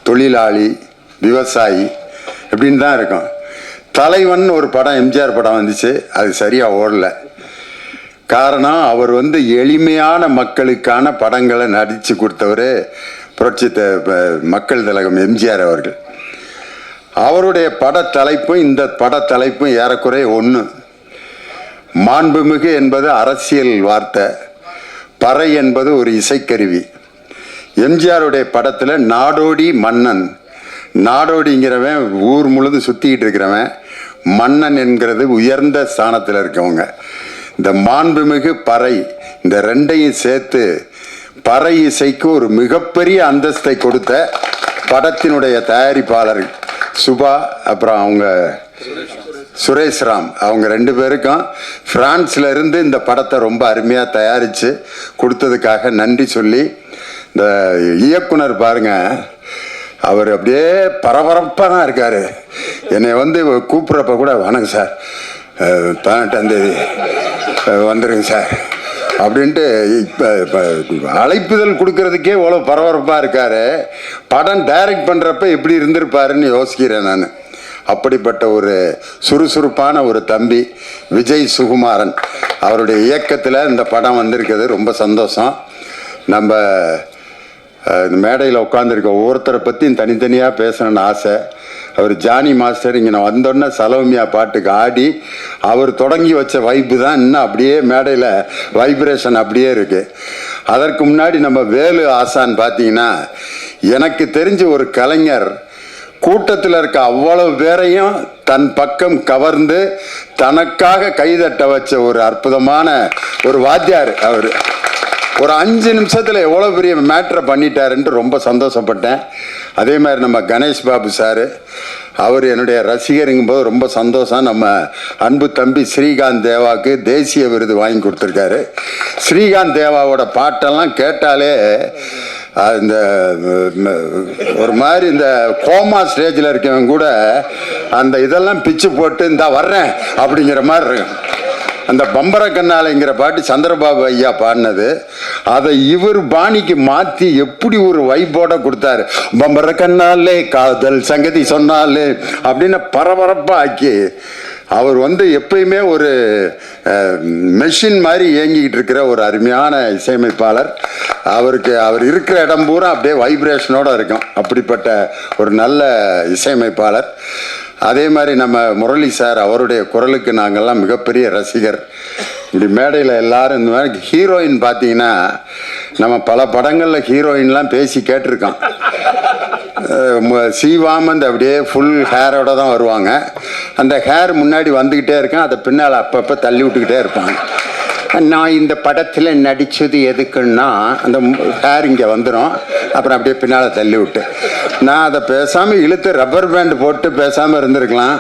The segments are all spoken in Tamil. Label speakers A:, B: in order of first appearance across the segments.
A: தொழிலாளி, விவசாயி இப்படின்னு தான் இருக்கும். தலைவன் ஒரு படம், எம்ஜிஆர் படம் வந்துச்சு, அது சரியாக ஓடல. காரணம், அவர் எளிமையான மக்களுக்கான படங்களை நடித்து கொடுத்தவர் புரட்சி மக்கள் திலகம் எம்ஜிஆர் அவர்கள். அவருடைய படத்தலைப்பும் இந்த படத்தலைப்பும் ஏறக்குறைய ஒன்று. மாண்புமிகு என்பது அரசியல் வார்த்தை, பறை என்பது ஒரு இசைக்கருவி. எம்ஜிஆருடைய படத்தில் நாடோடி மன்னன், நாடோடிங்கிறவன் ஊர் முழுதும் சுற்றிக்கிட்டு இருக்கிறவன், மன்னன் என்கிறது உயர்ந்த ஸ்தானத்தில் இருக்கவங்க. இந்த மாண்புமிகு பறை, இந்த ரெண்டையும் சேர்த்து பறை இசைக்கு ஒரு மிகப்பெரிய அந்தஸ்தை கொடுத்த படத்தினுடைய தயாரிப்பாளர் சுபா, அப்புறம் அவங்க சுரேஷ் ராம், அவங்க ரெண்டு பேருக்கும் பிரான்ஸ்ல இருந்து இந்த படத்தை ரொம்ப அருமையாக தயாரித்து கொடுத்ததுக்காக நன்றி சொல்லி, இந்த இயக்குனர் பாருங்க, அவர் அப்படியே பரபரப்பாக தான் இருக்கார். என்னை கூப்பிட்றப்ப கூட, வணக்கம் சார், 18ஆம் தேதி வந்துடுங்க சார் அப்படின்ட்டு இப்போ அழைப்புதல் கொடுக்கறதுக்கே இவ்வளோ பரபரப்பாக இருக்கார். படம் டைரக்ட் பண்ணுறப்ப எப்படி இருந்திருப்பாருன்னு யோசிக்கிறேன் நான். அப்படிப்பட்ட ஒரு சுறுசுறுப்பான ஒரு தம்பி விஜய் சுகுமாரன், அவருடைய இயக்கத்தில் இந்த படம் வந்திருக்குது. ரொம்ப சந்தோஷம். நம்ம இந்த மேடையில் உட்காந்துருக்க ஒவ்வொருத்தரை பற்றியும் தனித்தனியாக பேசணும்னு ஆசை. அவர் ஜானி மாஸ்டர் இங்கே நான் வந்தோடனே சலோமியா பாட்டுக்கு ஆடி அவர் தொடங்கி வச்ச வைப்பு தான் இன்னும் அப்படியே மேடையில் வைப்ரேஷன் அப்படியே இருக்குது. அதற்கு முன்னாடி நம்ம வேலு ஆசான் பார்த்தீங்கன்னா, எனக்கு தெரிஞ்ச ஒரு கலைஞர் கூட்டத்தில் இருக்க அவ்வளவு பேரையும் தன் பக்கம் கவர்ந்து தனக்காக கைதட்ட வச்ச ஒரு அற்புதமான ஒரு வாத்தியார் அவர். ஒரு 5 நிமிஷத்தில் எவ்வளோ பெரிய மேட்ரை பண்ணிட்டாருன்ட்டு ரொம்ப சந்தோஷப்பட்டேன். அதே மாதிரி நம்ம கணேஷ் பாபு சார், அவர் என்னுடைய ரசிகருங்கும்போது ரொம்ப சந்தோஷம். நம்ம அன்பு தம்பி ஸ்ரீகாந்த் தேவாவுக்கு தேசிய விருது வாங்கி கொடுத்துருக்காரு. ஸ்ரீகாந்த் தேவாவோட பாட்டெல்லாம் கேட்டாலே இந்த ஒரு மாதிரி இந்த கோமா ஸ்டேஜில் இருக்கவங்க கூட அந்த இதெல்லாம் பிச்சு போட்டு இந்தா வர்றேன் அப்படிங்கிற மாதிரி இருக்கும். அந்த பம்பர கண்ணாலைங்கிற பாட்டு சந்திரபாபு ஐயா பாடினது, அதை இவர் பாணிக்கு மாற்றி எப்படி ஒரு வைப்போட கொடுத்தாரு. பம்பர கண்ணாலே காதல் சங்கதி சொன்னாலே அப்படின்னு பரபரப்பாக ஆக்கி, அவர் எப்பயுமே ஒரு மெஷின் மாதிரி இயங்கிக்கிட்டு இருக்கிற ஒரு அருமையான இசையமைப்பாளர். அவர் இருக்கிற இடம் பூரா அப்படியே வைப்ரேஷனோடு இருக்கும். அப்படிப்பட்ட ஒரு நல்ல இசையமைப்பாளர். அதே மாதிரி நம்ம முரளி சார், அவருடைய குரலுக்கு நாங்கள்லாம் மிகப்பெரிய ரசிகர். இப்படி மேடையில் எல்லாரும் இந்த மாதிரி ஹீரோயின் பார்த்தீங்கன்னா, நம்ம பல படங்களில் ஹீரோயின்லாம் பேசி கேட்டிருக்கோம். சீவாமந்த் அப்படியே ஃபுல் ஹேரோட தான் வருவாங்க. அந்த ஹேர் முன்னாடி வந்துக்கிட்டே இருக்கேன், அதை பின்னால் அப்பப்போ தள்ளி விட்டுக்கிட்டே இருப்பாங்க. நான் இந்த படத்தில் நடித்தது எதுக்குன்னா, அந்த ஹேர் இங்கே வந்துடும், அப்புறம் அப்படியே பின்னால் தள்ளி விட்டு நான் அதை பேசாமல் இழுத்து ரப்பர் பேண்ட் போட்டு பேசாமல் இருந்திருக்கலாம்.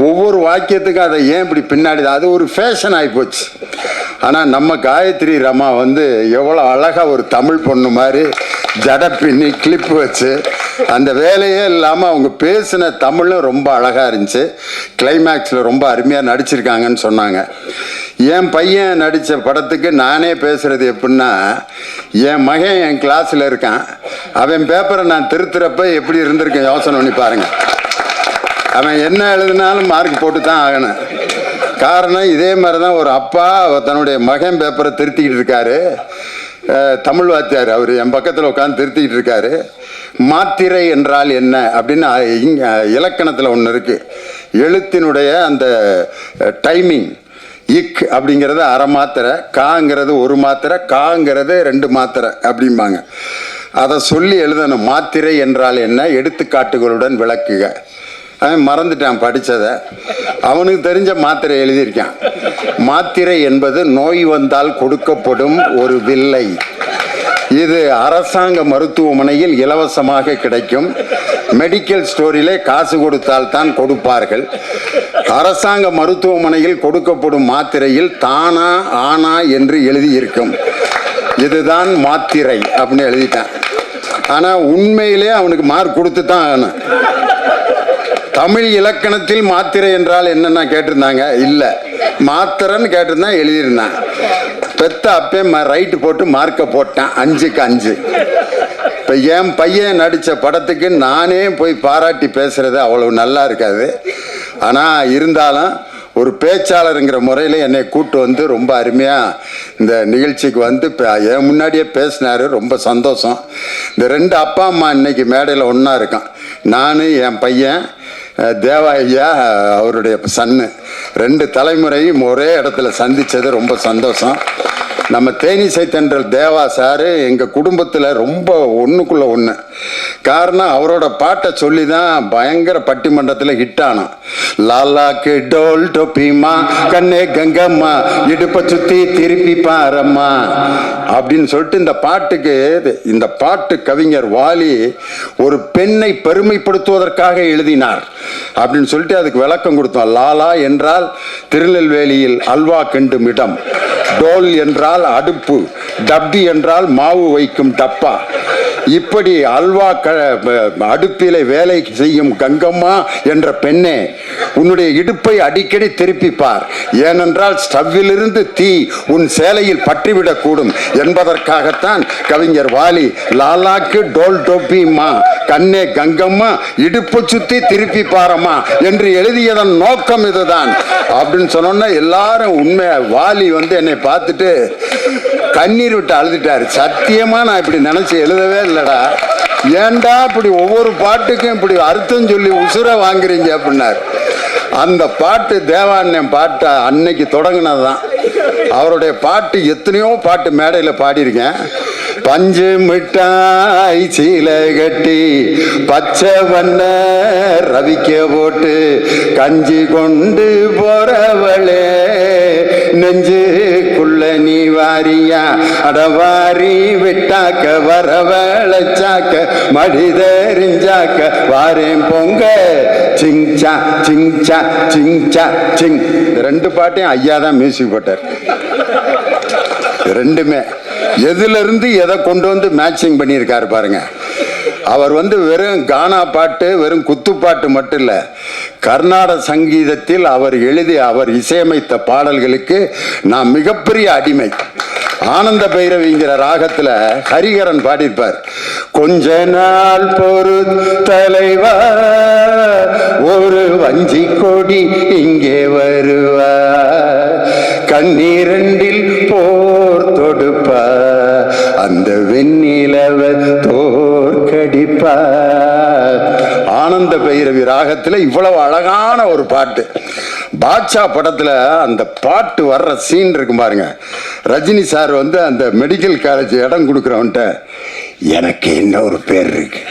A: ஒவ்வொரு வாக்கியத்துக்கும் அதை ஏன் இப்படி பின்னாடி, அது ஒரு ஃபேஷன் ஆகிப்போச்சு. ஆனால் நம்ம காயத்ரி ரமா எவ்வளோ அழகாக ஒரு தமிழ் பொண்ணு மாதிரி ஜடை பின்னி கிளிப்பு வச்சு, அந்த வேலையே இல்லாமல் அவங்க பேசின தமிழும் ரொம்ப அழகாக இருந்துச்சு. கிளைமேக்ஸில் ரொம்ப அருமையாக நடிச்சிருக்காங்கன்னு சொன்னாங்க. என் பையன் நடித்த படத்துக்கு நானே பேசுகிறது எப்படின்னா, என் மகன் என் கிளாஸில் இருக்கான், அவன் பேப்பரை நான் திருத்துறப்ப எப்படி இருந்திருக்கேன் யோசனை பண்ணி பாருங்கள். அவன் என்ன எழுதினாலும் மார்க் போட்டு தான் ஆகணும். காரணம், இதே மாதிரி தான் ஒரு அப்பா தன்னுடைய மகன் பேப்பரை திருத்திக்கிட்டு இருக்காரு. தமிழ் வாத்தியார் அவர் என் பக்கத்தில் உட்காந்து திருத்திக்கிட்டு இருக்காரு. மாத்திரை என்றால் என்ன அப்படின்னு இலக்கணத்தில் ஒன்று இருக்குது. எழுத்தினுடைய அந்த டைமிங், இக் அப்படிங்கிறது அரை மாத்திரை, காங்கிறது ஒரு மாத்திரை, காங்கிறது 2 மாத்திரை அப்படிம்பாங்க. அதை சொல்லி எழுதணும். மாத்திரை என்றால் என்ன, எடுத்துக்காட்டுகளுடன் விளக்குக. அவன் மறந்துட்டான் படித்ததை, அவனுக்கு தெரிஞ்ச மாத்திரை எழுதியிருக்கான். மாத்திரை என்பது நோய் வந்தால் கொடுக்கப்படும் ஒரு வில்லை. இது அரசாங்க மருத்துவமனையில் இலவசமாக கிடைக்கும். மெடிக்கல் ஸ்டோரிலே காசு கொடுத்தால் தான் கொடுப்பார்கள். அரசாங்க மருத்துவமனையில் கொடுக்கப்படும் மாத்திரையில் தானா ஆனா என்று எழுதியிருக்கும். இதுதான் மாத்திரை அப்படின்னு எழுதிட்டான். ஆனால் உண்மையிலே அவனுக்கு மார்க் கொடுத்து தான் ஆகணும். தமிழ் இலக்கணத்தில் மாத்திரை என்றால் என்னென்ன கேட்டிருந்தாங்க, இல்லை மாத்திரைன்னு கேட்டிருந்தான், எழுதியிருந்தான். பெத்த அப்பே ரைட்டு போட்டு மார்க்கை போட்டான் 5க்கு 5. இப்போ என் பையன் நடித்த படத்துக்கு நானே போய் பாராட்டி பேசுறது அவ்வளவு நல்லா இருக்காது. ஆனால் இருந்தாலும் ஒரு பேச்சாளருங்கிற முறையில் என்னை கூட்டு வந்து ரொம்ப அருமையாக இந்த நிகழ்ச்சிக்கு வந்து என் முன்னாடியே பேசினார். ரொம்ப சந்தோஷம். இந்த 2 அப்பா அம்மா இன்னைக்கு மேடையில் ஒன்றா இருக்கான். நான், என் பையன் தேவா ஐயா, அவருடைய சன்னு, 2 தலைமுறையும் ஒரே இடத்துல சந்தித்தது ரொம்ப சந்தோஷம். நம்ம தேனிசை தென்றல் தேவா சார் எங்கள் குடும்பத்தில் ரொம்ப ஒன்றுக்குள்ளே ஒன்று. காரணம், அவரோட பாட்டை சொல்லி தான் பயங்கர பட்டிமன்றத்தில் ஹிட் ஆனோம். லாலாக்கு டோல் டொப்பிமா கண்ணே கங்கம்மா இடுப்பை சுற்றி திருப்பி பாரம்மா அப்படின்னு சொல்லிட்டு இந்த பாட்டு கவிஞர் வாலி ஒரு பெண்ணை பெருமைப்படுத்துவதற்காக எழுதினார் அப்படின்னு சொல்லிட்டு அதுக்கு விளக்கம் கொடுத்தோம். லாலா என்றால் திருநெல்வேலியில் அல்வா கிண்டும் இடம், டோல் என்றால் அடுப்பு, டப்பி என்றால் மாவு வைக்கும் டப்பா. இப்படி அல்வா அடுப்பிலே வேலை செய்யும் கங்கம்மா என்ற பெண்ணே, உன்னுடைய இடுப்பை அடிக்கடி திருப்பிப்பார். ஏனென்றால் ஸ்டவ்விலிருந்து தீ உன் சேலையில் பற்றிவிடக்கூடும் என்பதற்காகத்தான் கவிஞர் வாலி லாலாக்கு டோல் டோப்பிமா கண்ணே கங்கம்மா இடுப்பு சுத்தி திருப்பி பாரம்மா என்று எழுதியதன் நோக்கம் இதுதான் அப்படின்னு சொன்னோன்னா எல்லாரும் உண்மை. வாலி வந்து என்னை பார்த்துட்டு கண்ணீர் விட்டு அழுதுட்டாரு. சத்தியமா நான் இப்படி நினைச்சு எழுதவே இல்லடா, ஏண்டா இப்படி ஒவ்வொரு பாட்டுக்கும் இப்படி அர்த்தம் சொல்லி உசுர வாங்குறீங்க அப்படின்னாரு. அந்த பாட்டு தேவாண்ணன் பாட்டு அன்னைக்கு தொடங்கினது தான். அவருடைய பாட்டு எத்தனையோ பாட்டு மேடையில் பாடியிருக்கேன். பஞ்சு மிட்டாய் சீலை கட்டி பச்சை வண்ண ரவிக்க போட்டு கஞ்சி கொண்டு போறவளே நெஞ்சுக்குள்ள நீ வாரியா அடவாரி விட்டாக்க வரவழைச்சாக்க மடிதறிஞ்சாக்க வாரேன் பொங்க சிங்சா சிங்சா சிங்சா சிங். 2 பாட்டையும் ஐயா தான் மியூசிக் போட்டார். 2மே எதுல இருந்து எதை கொண்டு வந்து மேட்சிங் பண்ணியிருக்காரு பாருங்க. அவர் வந்து வெறும் கானா பாட்டு, வெறும் குத்துப்பாட்டு மட்டும் இல்லை, கர்நாடக சங்கீதத்தில் அவர் எழுதி அவர் இசையமைத்த பாடல்களுக்கு நான் மிகப்பெரிய அடிமை. ஆனந்த பைரவிங்கிற ராகத்துல ஹரிகரன் பாடியிருப்பார். கொஞ்ச நாள் பொறு தலைவா ஒரு வஞ்சி கொடி இங்கே வருவா, கண்ணீரண்டில் போர் தொடுப்பா அந்த வெண்ணிலவ தோற்கடிப்பா. ஆனந்த பைரவி ராகத்துல இவ்வளவு அழகான ஒரு பாட்டு. பாட்ஷா படத்துல அந்த பாட்டு வர்ற சீன் இருக்கு பாருங்க. ரஜினி சார் வந்து அந்த மெடிக்கல் காலேஜ் இடம் கொடுக்குறவன்ட்ட எனக்கு என்ன ஒரு பேர் இருக்கு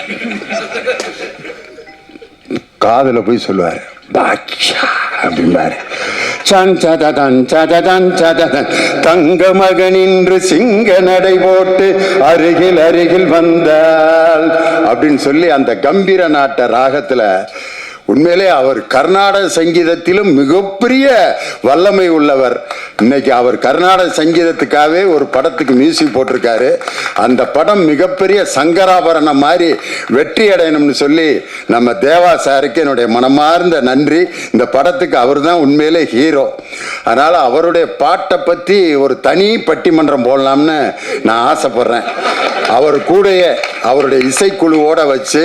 A: காதுல போய் சொல்லுவாரு, பாட்ஷா அப்படிம்பாரு. தங்க மகனின்று சிங்க நடை போட்டு அருகில் அருகில் வந்தால் அப்படின்னு சொல்லி அந்த கம்பீர நாட்ட ராகத்துல உண்மையிலே அவர் கர்நாடக சங்கீதத்திலும் மிகப்பெரிய வல்லமை உள்ளவர். இன்னைக்கு அவர் கர்நாடக சங்கீதத்துக்காகவே ஒரு படத்துக்கு மியூசிக் போட்டிருக்காரு. அந்த படம் மிகப்பெரிய சங்கராபரணம் மாதிரி வெற்றி அடையணும்னு சொல்லி நம்ம தேவா சாருக்கு என்னுடைய மனமார்ந்த நன்றி. இந்த படத்துக்கு அவர் தான் உண்மையிலே ஹீரோ. அதனால அவருடைய பாட்டை பற்றி ஒரு தனி பட்டிமன்றம் போடலாம்னு நான் ஆசைப்படுறேன். அவர் கூடயே அவருடைய இசைக்குழுவோட வச்சு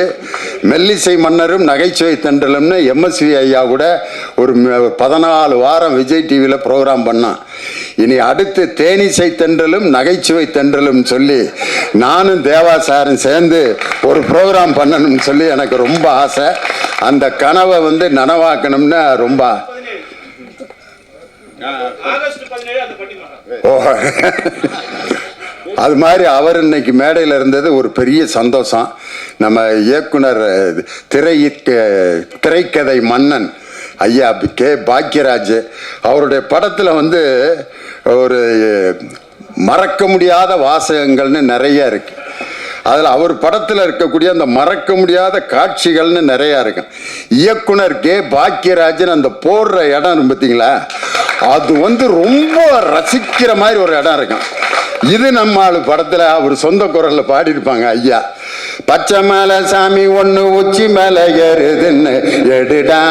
A: மெல்லிசை மன்னரும் நகைச்சுவை தென்றலும்னு MSV ஐயா கூட ஒரு 14 வாரம் விஜய் டிவியில் ப்ரோக்ராம் பண்ணான். இனி அடுத்து தேனிசை தென்றலும் நகைச்சுவை தென்றலும் சொல்லி நானும் தேவா சாரும் சேர்ந்து ஒரு ப்ரோக்ராம் பண்ணணும்னு சொல்லி எனக்கு ரொம்ப ஆசை. அந்த கனவை வந்து நனவாக்கணும்னு ரொம்ப அது மாதிரி அவர் இன்னைக்கு மேடையில் இருந்தது ஒரு பெரிய சந்தோஷம். நம்ம இயக்குனர் திரைக்கதை மன்னன் ஐயா கே பாக்யராஜ் அவருடைய படத்தில் வந்து ஒரு மறக்க முடியாத வாசகங்கள்னு நிறைய இருக்கு. அதில் அவர் படத்தில் இருக்கக்கூடிய அந்த மறக்க முடியாத காட்சிகள்னு நிறையா இருக்கு. இயக்குனர் கே பாக்யராஜன் அந்த போடுற இடம் பார்த்தீங்களா, அது வந்து ரொம்ப ரசிக்கிற மாதிரி ஒரு இடம் இருக்கும். இது நம்ம ஆளு படத்தில் அவர் சொந்த குரலில் பாடியிருப்பாங்க ஐயா. பச்சை மலை சாமி ஒண்ணு உச்சி மேல ஏறுதுன்னு எடுடா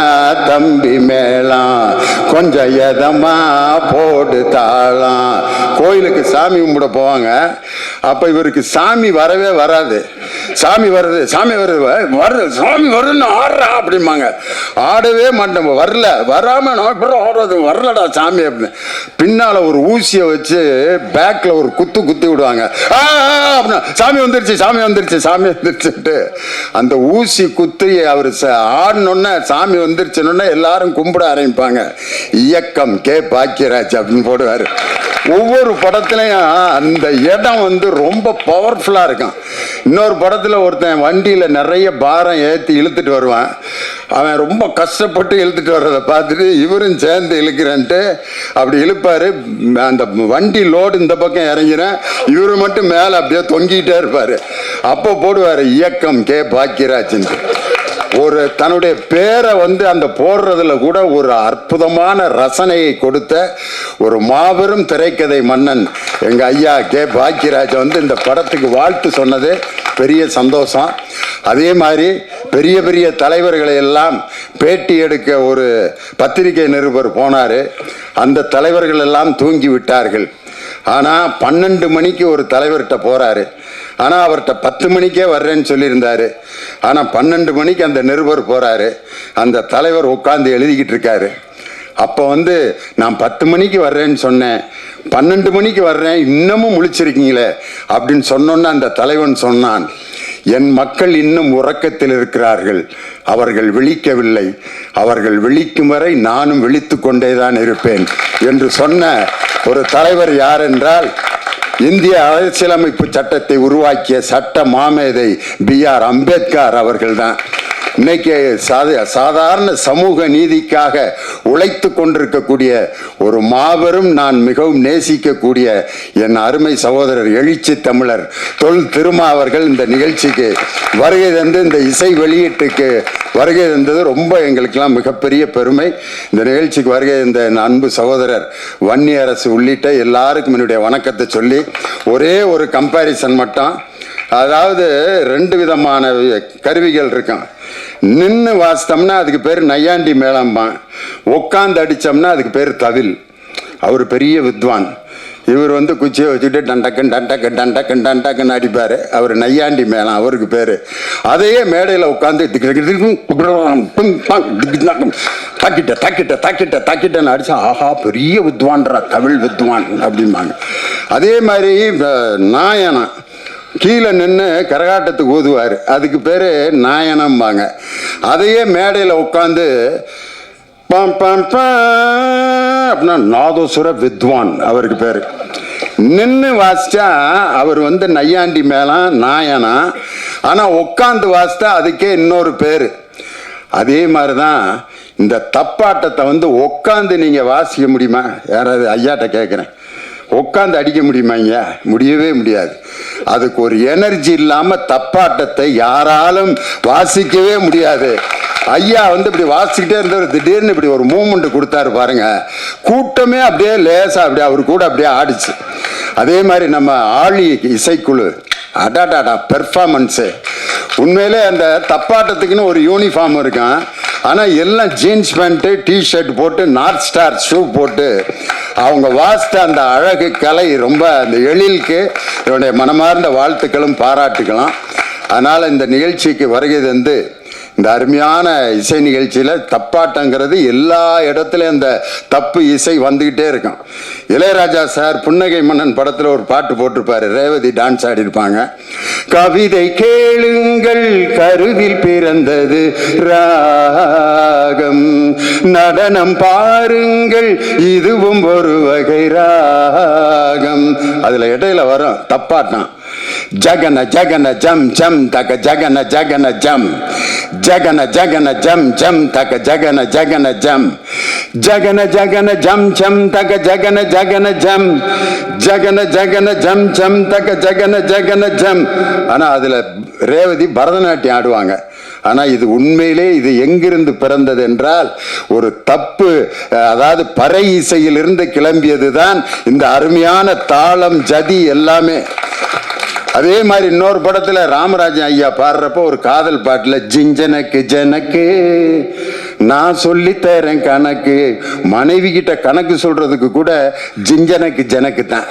A: தம்பி மேலாம், கொஞ்சம் எதமா போடு தாளாம். கோயிலுக்கு சாமி கும்பிட போவாங்க. அப்ப இவருக்கு சாமி வரவே வராது. சாமி வருது சாமி வருது வருது சாமி வருதுன்னு ஆடுறா அப்படிம்பாங்க. ஆடவே மாட்டோம், வரல வராம நான் ஆடுறது வரலடா சாமி அப்படின்னு. பின்னால ஒரு ஊசியை வச்சு பேக்ல ஒரு குத்தி விடுவாங்க. அப்படின்னா சாமி வந்துருச்சு சாமி வந்துருச்சு சாமி வந்துருச்சுட்டு அந்த ஊசி குத்தி அவர் ஆடணுன்னா சாமி வந்துருச்சுன்னு எல்லாரும் கும்பிட ஆரம்பிப்பாங்க. இயக்கம் கே பாக்கியராஜ் அப்படின்னு போடுவாரு. ஒவ்வொரு படத்துலையும் அந்த இடம் வந்து ரொம்ப பவர்ஃபுல்லா இருக்கும். இன்னொரு படத்துல ஒருத்தன் வண்டியில நிறைய பாரம் ஏற்றி இழுத்துட்டு வருவான். அவன் ரொம்ப கஷ்டப்பட்டு இழுத்துட்டு வர்றதை பார்த்துட்டு இவரும் சேர்ந்து இழுக்கிறேன்ட்டு அப்படி இழுப்பாரு. அந்த வண்டி லோடு இந்த பக்கம் இறங்கிறேன், இவரு மட்டும் மேல அப்படியே தொங்கிட்டே இருப்பாரு. அப்போ போடுவாரு இயக்கம் கே பாக்கியராஜ்ன்ட்டு. ஒரு தன்னுடைய பேரை வந்து அந்த போடுறதுல கூட ஒரு அற்புதமான ரசனையை கொடுத்த ஒரு மாபெரும் திரைக்கதை மன்னன் எங்க ஐயா கே பாக்கியராஜ் வந்து இந்த படத்துக்கு வாழ்த்து சொன்னது பெரிய சந்தோஷம். அதே மாதிரி பெரிய பெரிய தலைவர்களை எல்லாம் பேட்டி எடுக்க ஒரு பத்திரிகை நிருபர் போனாரு. அந்த தலைவர்கள் எல்லாம் தூங்கி விட்டார்கள். ஆனால் 12 மணிக்கு ஒரு தலைவர்கிட்ட போகிறாரு. ஆனால் அவர்கிட்ட 10 மணிக்கே வர்றேன்னு சொல்லியிருந்தாரு. ஆனால் 12 மணிக்கு அந்த நிருபர் போகிறாரு. அந்த தலைவர் உட்காந்து எழுதிக்கிட்டு இருக்காரு. அப்போ வந்து நான் 10 மணிக்கு வர்றேன்னு சொன்னேன், 12 மணிக்கு வர்றேன், இன்னமும் முழிச்சிருக்கீங்களே அப்படின்னு சொன்னோன்னு அந்த தலைவன் சொன்னான், என் மக்கள் இன்னும் உறக்கத்தில் இருக்கிறார்கள், அவர்கள் விழிக்கவில்லை, அவர்கள் விழிக்கும் வரை நானும் விழித்து கொண்டேதான் இருப்பேன் என்று சொன்ன ஒரு தலைவர் யார் என்றால் இந்திய அரசியலமைப்பு சட்டத்தை உருவாக்கிய சட்ட மாமேதை BR அம்பேத்கர் அவர்கள்தான். இன்னைக்கு சாதாரண சமூக நீதிக்காக உழைத்து கொண்டிருக்கக்கூடிய ஒரு மாபெரும், நான் மிகவும் நேசிக்கக்கூடிய என் அருமை சகோதரர் எழுச்சி தமிழர் தொல் திருமா அவர்கள் இந்த நிகழ்ச்சிக்கு வருகை தந்து இந்த இசை வெளியீட்டுக்கு வருகை தந்தது ரொம்ப எங்களுக்கெல்லாம் மிகப்பெரிய பெருமை. இந்த நிகழ்ச்சிக்கு வருகை தந்த என் அன்பு சகோதரர் வன்னி அரசு உள்ளிட்ட எல்லாருக்கும் என்னுடைய வணக்கத்தை சொல்லி ஒரே ஒரு கம்பேரிசன் மட்டும். அதாவது 2 விதமான கருவிகள் இருக்கான். நின்று வாசித்தோம்னா அதுக்கு பேர் நையாண்டி மேளம்பான், உட்காந்து அடித்தோம்னா அதுக்கு பேர் தவில். அவர் பெரிய வித்வான். இவர் வந்து குச்சியை வச்சுட்டு டண்டக்கன்னு அடிப்பார். அவர் நையாண்டி மேளம் அவருக்கு பேர். அதையே மேடையில் உட்காந்து தாக்கிட்டன்னு அடிச்சா ஆஹா பெரிய வித்வான்றா தமிழ் வித்வான் அப்படிம்பாங்க. அதே மாதிரி நாயனம் கீழே நின்று கரகாட்டத்துக்கு ஊதுவார், அதுக்கு பேர் நாயனம்பாங்க. அதையே மேடையில் உட்காந்து அப்படின்னா நாதோசுர வித்வான் அவருக்கு பேர். நின்று வாசிச்சா அவர் வந்து நையாண்டி மேளம் நாயனா. ஆனால் உட்காந்து வாசித்தா அதுக்கே இன்னொரு பேர். அதே மாதிரி தான் இந்த தப்பாட்டத்தை வந்து உட்காந்து நீங்கள் வாசிக்க முடியுமா? யாராவது ஐயாட்ட கேட்குறேன், உட்காந்து அடிக்க முடியுமா? இங்க முடியவே முடியாது. அதுக்கு ஒரு எனர்ஜி இல்லாம தப்பாட்டத்தை யாராலும் வாசிக்கவே முடியாது. ஐயா வந்து இப்படி வாசிக்கிட்டே இருந்தவர் திடீர்னு இப்படி ஒரு மூமெண்ட் கொடுத்தாரு பாருங்க, கூட்டமே அப்படியே லேசா அப்படியே அவர் கூட அப்படியே ஆடிச்சு. அதே மாதிரி நம்ம ஆழி இசைக்குழு அடாடாடா பெர்ஃபார்மன்ஸு உண்மையிலே அந்த தப்பாட்டத்துக்குன்னு ஒரு யூனிஃபார்ம் இருக்கான். ஆனால் எல்லாம் ஜீன்ஸ் பேண்ட்டு டிஷர்ட் போட்டு நார்த் ஸ்டார் ஷூ போட்டு அவங்க வாசித்த அந்த அழகு கலை ரொம்ப அந்த எழிலுக்கு என்னுடைய மனமார்ந்த வாழ்த்துக்களும் பாராட்டுக்கலாம். அதனால் இந்த நிகழ்ச்சிக்கு வருகை தந்து இந்த அருமையான இசை நிகழ்ச்சியில் தப்பாட்டங்கிறது எல்லா இடத்துலையும் அந்த தப்பு இசை வந்துக்கிட்டே இருக்கும். இளையராஜா சார் புன்னகை மன்னன் படத்தில் ஒரு பாட்டு போட்டிருப்பாரு, ரேவதி டான்ஸ் ஆடி இருப்பாங்க. கவிதை கேளுங்கள் கருவில் பிறந்தது ராகம், நடனம் பாருங்கள் இதுவும் ஒரு வகை ராகம். அதில் இடையில வரும் தப்பாட்டம், ஜகன ஜகன ஜம் ஜம் தக ஜகன ஜகன ஜம், ஜகன ஜகன ஜம் ஜம் தக ஜகன ஜகன ஜம், ஜகன ஜகன ஜம் ஜம் தக ஜகன ஜகன ஜம், ஜகன ஜகன ஜம் ஜம் தக ஜகன ஜகன ஜம். ஆனா அதுல ரேவதி பரதநாட்டியம் ஆடுவாங்க. ஆனால் இது உண்மையிலே இது எங்கிருந்து பிறந்தது என்றால் ஒரு தப்பு, அதாவது பறை இசையிலிருந்து கிளம்பியது தான் இந்த அருமையான தாளம் ஜதி எல்லாமே. அதே மாதிரி இன்னொரு படத்துல ராமராஜன் ஐயா பாடுறப்ப ஒரு காதல் பாட்டுல ஜிஞ்சனக்கு ஜனக்கு நான் சொல்லி தரேன் கணக்கு, மனைவி கிட்ட கணக்கு சொல்றதுக்கு கூட ஜிஞ்சனக்கு ஜனக்கு தான்.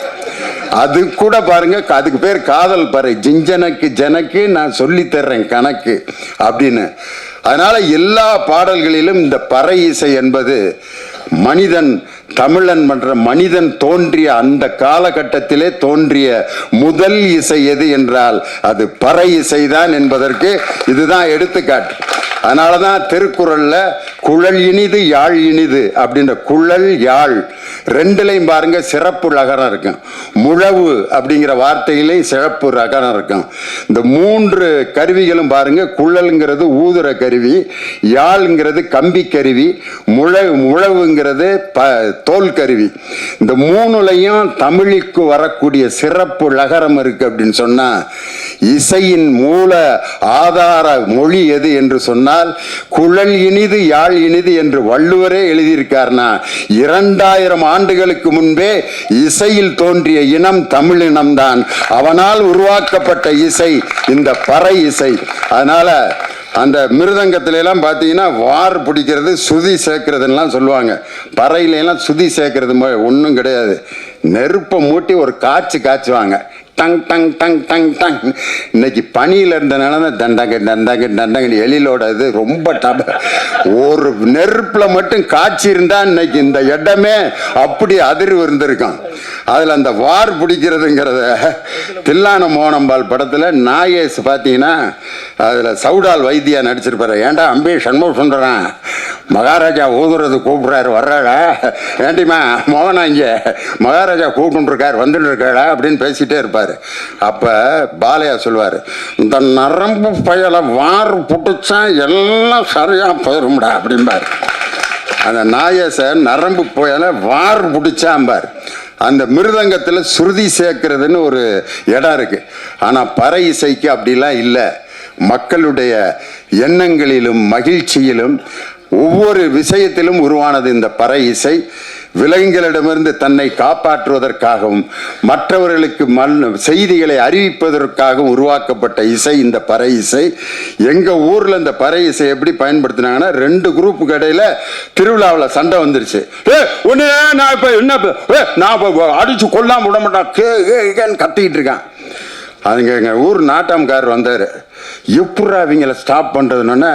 A: அது கூட பாருங்க, அதுக்கு பேர் காதல் பறை, ஜிஞ்சனக்கு ஜனக்கு நான் சொல்லி தர்றேன் கணக்கு அப்படின்னு. அதனால எல்லா பாடல்களிலும் இந்த பறை இசை என்பது மனிதன், தமிழன் என்ற மனிதன் தோன்றிய அந்த காலகட்டத்திலே தோன்றிய முதல் இசை எது என்றால் அது பறை இசைதான் என்பதற்கு இதுதான் எடுத்துக்காட்டு. அதனாலதான் திருக்குறள்ல குழல் இனிது யாழ் இனிது அப்படின்ற குழல் யாழ் ரெண்டுலையும் பாருங்க சிறப்பு ரகரம் இருக்கும். முழவு அப்படிங்கிற வார்த்தையிலையும் சிறப்பு ரகரம் இருக்கும். இந்த மூன்று கருவிகளும் பாருங்க, குழல்ங்கிறது ஊதுற கருவி, யாழ்ங்கிறது கம்பி கருவி, முழவுங்கிறது தோல் கருவி. இந்த மூணுலையும் தமிழுக்கு வரக்கூடிய சிறப்பு லகரம் இருக்கு அப்படின்னு சொன்னா, இசையின் மூல ஆதார மொழி எது என்று சொன்னால் குழல் இனிது யாழ் இனிது என்று வள்ளுவரே எழுதியிருக்கார்னா, 2000 ஆண்டுகளுக்கு முன்பே இசையில் தோன்றிய இனம் தமிழ் இனம்தான். அவனால் உருவாக்கப்பட்ட இசை இந்த பறை இசை. அதனால அந்த மிருதங்கத்தில எல்லாம் பார்த்தீங்கன்னா வார் பிடிக்கிறது, சுதி சேர்க்கறதுலாம் சொல்லுவாங்க. பறையிலாம் சுதி சேர்க்கறது ஒன்றும் கிடையாது. நெருப்பை மூட்டி ஒரு காய்ச்சுவாங்க, டங் டங் டங் டங் டங். இன்னைக்கு பனியில் இருந்தனால தண்டங்க தண்டங்க தண்டங்க எழிலோட இது ரொம்ப ஒரு நெருப்புல மட்டும் காய்ச்சி இருந்தா இன்னைக்கு இந்த இடமே அப்படி அதிர்வு இருந்திருக்கும். அதுல அந்த வார் பிடிக்கிறதுங்கிறத தில்லான மோனம்பால் படத்துல நாகேஷ் பார்த்தீங்கன்னா அதுல சவுடால் வைத்தியா நடிச்சிருப்பாரு. ஏன்டா அம்பி சண்முக சுந்தரம் மகாராஜா ஊதுறது கூப்பிடுறாரு, வர்றாளா ஏண்டிமா மோகனா இங்க மகாராஜா கூப்பிட்டுருக்காரு வந்துட்டு இருக்காளா அப்படின்னு பேசிட்டே இருப்பாரு. அப்ப பாலையா சொல்லுவாரு, இந்த நரம்பு பயலை வார் புட்டுச்சா எல்லாம் சரியா போயிரும்டா அப்படிம்பாரு. அந்த நாயச நரம்பு புயலை வார் புடிச்சாம்பார். அந்த மிருதங்கத்தில் சுருதி சேர்க்கிறதுன்னு ஒரு இடம் இருக்கு. ஆனால் பறை இசைக்கு அப்படிலாம் இல்லை. மக்களுடைய எண்ணங்களிலும் மகிழ்ச்சியிலும் ஒவ்வொரு விஷயத்திலும் உருவானது இந்த பறை இசை. விலங்குகளிடமிருந்து தன்னை காப்பாற்றுவதற்காகவும் மற்றவர்களுக்கு செய்திகளை அறிவிப்பதற்காகவும் உருவாக்கப்பட்ட இசை இந்த பறை இசை. எங்கள் ஊரில் இந்த பறை இசை எப்படி பயன்படுத்தினாங்கன்னா, 2 குரூப்புக்கு இடையில திருவிழாவில் சண்டை வந்துருச்சு. ஒன்று நான் இப்போ என்ன நான் இப்போ அடிச்சு கொல்லாம விட மாட்டான் கத்திக்கிட்டு இருக்கான். அதுங்க எங்கள் ஊர் நாட்டாம்காரர் வந்தார். எப்படா அவங்கள ஸ்டாப் பண்ணுறதுன்னா,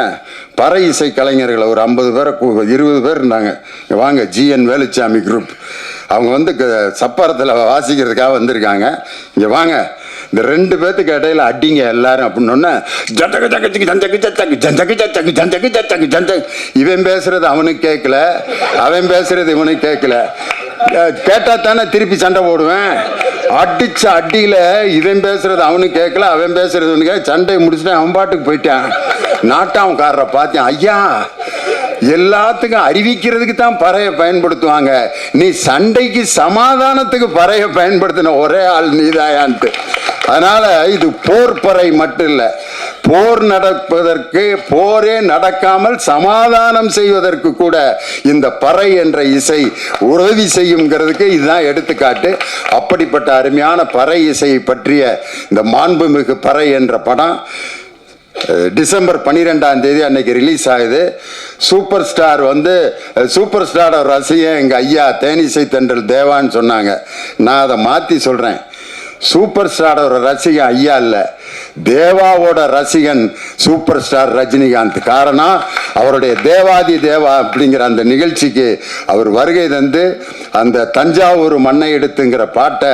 A: பறை இசை கலைஞர்களை ஒரு 50 பேரை 20 பேர் இருந்தாங்க. வாங்க ஜிஎன் வேலுச்சாமி குரூப், அவங்க வந்து சப்பரத்தில் வாசிக்கிறதுக்காக வந்திருக்காங்க. இங்கே வாங்க, இந்த 2 பேர்த்துக்கு இடையில அடிங்க எல்லாரும் அப்படின்னோடனே ஜந்தக்கு ஜந்தக்கு ஜந்தக்கு ஜந்தக்கு ஜந்தக்கு ஜந்தக்கு ஜந்தக்கு ஜந்தக்கு ஜந்தக்கு. இவன் பேசுறது அவனுக்கு கேட்கல, அவன் பேசுறது இவனுக்கு கேட்கல. கேட்டா தானே திருப்பி சண்டை போடுவேன். அடிச்ச அடியில இவன் பேசுறது அவனுக்கு கேட்கல, அவன் பேசுறது சண்டையை முடிச்சுட்டு அவன் பாட்டுக்கு போயிட்டான். நாட்டாம்காரரை பார்த்தேன், ஐயா எல்லாத்துக்கும் அறிவிக்கிறதுக்கு தான் பறையை பயன்படுத்துவாங்க, நீ சண்டைக்கு சமாதானத்துக்கு பறையை பயன்படுத்தின ஒரே ஆள் நீதாயான்ட்டு. அதனால இது போர் பறை மட்டும் இல்லை, போர் நடப்பதற்கு, போரே நடக்காமல் சமாதானம் செய்வதற்கு கூட இந்த பறை என்ற இசை உதவி செய்யுங்கிறதுக்கு இதுதான் எடுத்துக்காட்டு. அப்படிப்பட்ட அருமையான பறை இசையை பற்றிய இந்த மாண்புமிகு பறை என்ற படம் டிசம்பர் 12ஆம் தேதி அன்னைக்கு ரிலீஸ் ஆகுது. சூப்பர் ஸ்டார் வந்து சூப்பர் ஸ்டாரோட ரசிகன் எங்கள் ஐயா தேனிசை தென்றல் தேவான்னு சொன்னாங்க. நான் அதை மாற்றி சொல்கிறேன், சூப்பர் ஸ்டாரோட ரசிகன் ஐயா இல்லை, தேவாவோட ரசிகன் சூப்பர் ஸ்டார் ரஜினிகாந்த். காரணம், அவருடைய தேவாதி தேவா அப்படிங்கிற அந்த நிகழ்ச்சிக்கு அவர் வருகை தந்து அந்த தஞ்சாவூர் மண்ணை எடுத்துங்கிற பாட்டை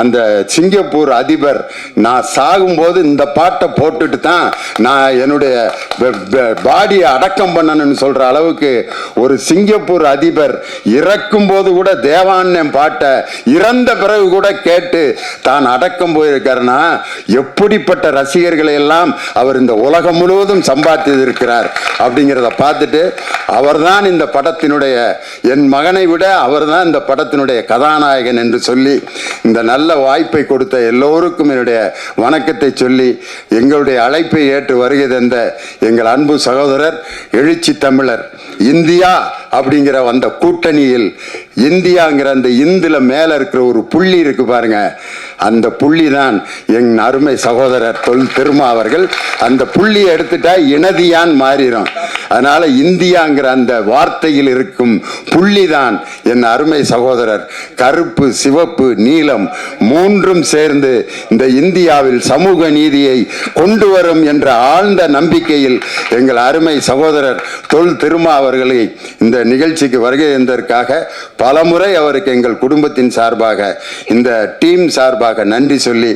A: அந்த சிங்கப்பூர் அதிபர், நான் சாகும்போது இந்த பாட்டை போட்டுட்டு தான் நான் என்னுடைய பாடியை அடக்கம் பண்ணணும்னு சொல்ற அளவுக்கு ஒரு சிங்கப்பூர் அதிபர் இறக்கும் போது கூட தேவான் பாட்டை இறந்த பிறகு கூட கேட்டு தான் அடக்கம் போயிருக்காருன்னா எப்படிப்பட்ட ரசிகர்களை எல்லாம் அவர் இந்த உலகம் முழுவதும் சம்பாதித்து இருக்கிறார் அப்படிங்கிறத பார்த்துட்டு, அவர்தான் இந்த படத்தினுடைய, என் மகனை விட அவர்தான் இந்த படத்தினுடைய கதாநாயகன் என்று சொல்லி இந்த நல்ல வாய்ப்பை கொடுத்த எல்லோருக்கும் என்னுடைய வணக்கத்தை சொல்லி, எங்களுடைய அழைப்பை ஏற்று வருகை தந்த எங்கள் அன்பு சகோதரர் எழுச்சி தமிழர், இந்தியா அப்படிங்கிற அந்த கூட்டணியில் இந்தியாங்கிற அந்த இந்துல மேல இருக்கிற ஒரு புள்ளி இருக்கு பாருங்க, அந்த புள்ளி தான் என் அருமை சகோதரர் தொல் திருமா அவர்கள். அந்த புள்ளியை எடுத்துட்டா இனதியான் மாறிடும். அதனால இந்தியாங்கிற அந்த வார்த்தையில் இருக்கும் புள்ளி தான் என் அருமை சகோதரர். கருப்பு, சிவப்பு, நீலம் மூன்றும் சேர்ந்து இந்த இந்தியாவில் சமூக நீதியை கொண்டு வரும் என்ற ஆழ்ந்த நம்பிக்கையில் எங்கள் அருமை சகோதரர் தொல் திருமா அவர்களை இந்த நிகழ்ச்சிக்கு வருகை தந்ததற்காக பலமுறை அவருக்கு எங்கள் குடும்பத்தின் சார்பாக, இந்த டீம் சார்பாக நன்றி சொல்லி